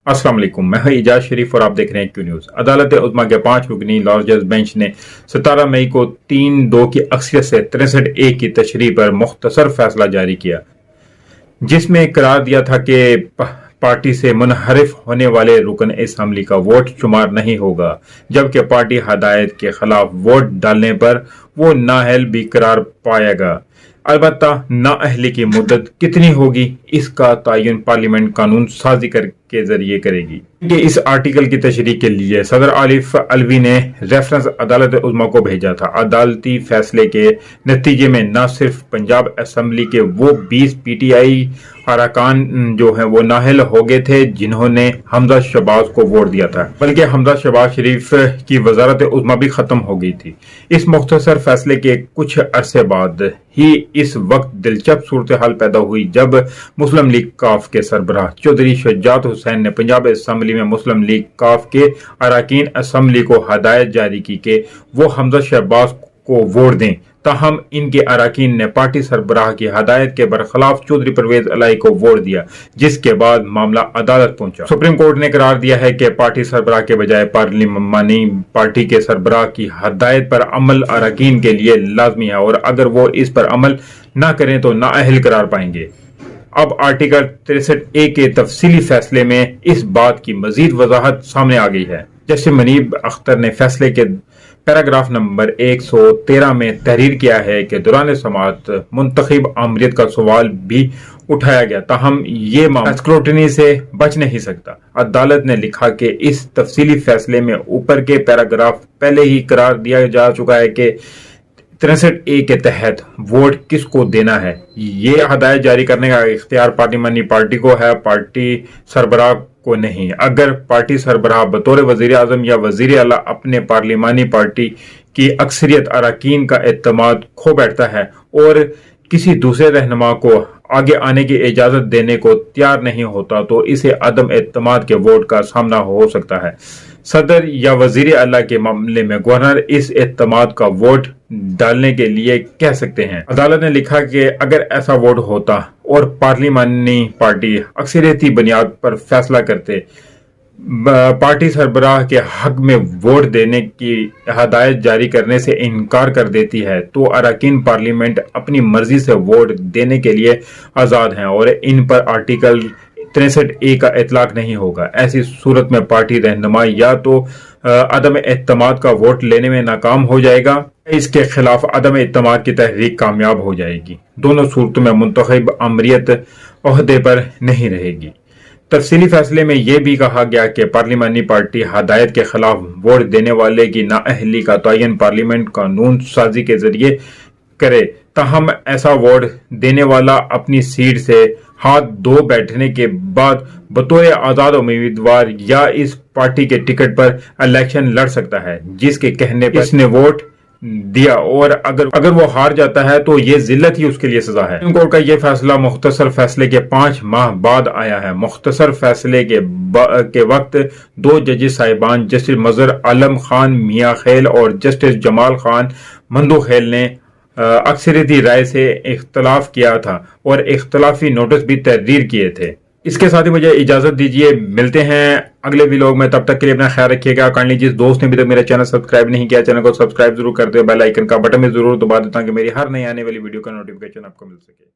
अस्सलाम वालेकुम, मैं हूं इजाज शरीफ और आप देख रहे हैं क्यू न्यूज। अदालत उज़्मा के 5 रुकनी लॉ जज बेंच ने 17 मई को 3-2 की अक्सरियत से 63A की तशरीह पर मुख्तसर फैसला जारी किया, जिसमें करार दिया था कि पार्टी से मुनहरिफ होने वाले रुकन असम्बली का वोट शुमार नहीं होगा, जबकि पार्टी हदायत के खिलाफ वोट डालने पर वो नाअहल भी करार पाएगा। अलबत्ता नाअहली की मुद्दत कितनी होगी, इसका तयन पार्लियामेंट कानून साजी के जरिए करेगी। कि इस आर्टिकल की तशरीह के लिए सदर आरिफ अलवी ने रेफरेंस अदालत उज़्मा को भेजा था। अदालती फैसले के नतीजे में न सिर्फ पंजाब असम्बली के वो 20 PTI अरकान जो हैं वो नाअहल हो गए थे जिन्होंने हमजा शहबाज को वोट दिया था, बल्कि हमजा शहबाज शरीफ की वजारत उज़्मा भी खत्म हो गई थी। इस मुख्तसर फैसले के कुछ अरसे बाद ही इस वक्त दिलचस्प सूरत हाल पैदा हुई जब मुस्लिम लीग काफ के सरबराह चौधरी शुजात हुसैन ने पंजाब असम्बली में मुस्लिम लीग काफ के अरकान असम्बली को हदायत जारी की कि वो हमजा शहबाज को वोट दें। ताहम इनके अरकान ने पार्टी सरबराह की हदायत के बरखिलाफ चौधरी परवेज इलाही को वोट दिया, जिसके बाद मामला अदालत पहुंचा। सुप्रीम कोर्ट ने करार दिया है कि पार्टी सरबराह के बजाय पार्लिमानी पार्टी के सरबराह की हदायत पर अमल अरकान के लिए लाजमी है और अगर वो इस पर अमल न करें तो नाअहल करार पाएंगे। अब आर्टिकल 63A के तफसीली फैसले में इस बात की मजीद वजाहत सामने आ गई है। जस्टिस मुनीब अख्तर ने फैसले के पैराग्राफ नंबर 113 में तहरीर किया है कि दौरान समाअत मुंतखब आमरीत का सवाल भी उठाया गया, ताहम ये मामला स्क्रूटनी से बच नहीं सकता। अदालत ने लिखा कि इस तफसीली फैसले में ऊपर के पैराग्राफ पहले ही करार दिया जा चुका है कि 63A के तहत वोट किसको देना है। ये हदायत जारी करने का इख्तियार पार्लिमानी पार्टी को है, पार्टी सरबराह को नहीं। अगर पार्टी सरबराह बतौर वजीर आजम या वजीर आला अपने पार्लिमानी पार्टी की अक्सरियत अरकान का एतमाद खो बैठता है और किसी दूसरे रहनुमा को आगे आने की इजाजत देने को तैयार नहीं होता तो इसे अदम एतमाद के वोट का सामना हो सकता है। सदर या वजीर आला के मामले में गवर्नर इस एतमाद का वोट डालने के लिए कह सकते हैं। अदालत ने लिखा कि अगर ऐसा वोट होता और पार्लिमानी पार्टी अक्सरियती बुनियाद पर फैसला करते पार्टी सरबराह के हक में वोट देने की हदायत जारी करने से इनकार कर देती है तो अरकान पार्लियामेंट अपनी मर्जी से वोट देने के लिए आज़ाद हैं और इन पर आर्टिकल 63A का इतलाक नहीं होगा। ऐसी सूरत में पार्टी रहनुमा या तो अदम एतमाद का वोट लेने में नाकाम हो जाएगा, इसके खिलाफ अदम एतमाद की तहरीक कामयाब हो जाएगी। दोनों सूरतों में मुंतखब अमरीत ओहदे पर नहीं रहेगी। तफसीली फैसले में यह भी कहा गया कि पार्लिमानी पार्टी हदायत के खिलाफ वोट देने वाले की नाअहली का तयन पार्लियामेंट कानून साजी के जरिए करे, ताहम ऐसा वोट देने वाला अपनी सीट से हाथ धो बैठने के बाद बतौर आजाद उम्मीदवार या इस पार्टी के टिकट पर इलेक्शन लड़ सकता है जिसके कहने पर इसने वोट दिया, और अगर वो हार जाता है तो ये जिल्लत ही उसके लिए सजा है। सुप्रीम कोर्ट का ये फैसला मुख्तसर फैसले के 5 माह बाद आया है। मुख्तसर फैसले के वक्त 2 जजेस साहिबान जस्टिस मजहर आलम खान मियां खेल और जस्टिस जमाल खान मंदू खेल ने अक्सरियती राय से इख्तलाफ किया था और इख्तलाफी नोटिस भी तहरीर किए थे। इसके साथ ही मुझे इजाजत दीजिए, मिलते हैं अगले व्लॉग में। तब तक के लिए अपना ख्याल रखिएगा। काइंडली जिस दोस्त ने अभी तक मेरा चैनल सब्सक्राइब नहीं किया, चैनल को सब्सक्राइब जरूर कर दे, बेल आइकन का बटन में जरूर दबा दें ताकि मेरी हर नई आने वाली वीडियो का नोटिफिकेशन आपको मिल सके।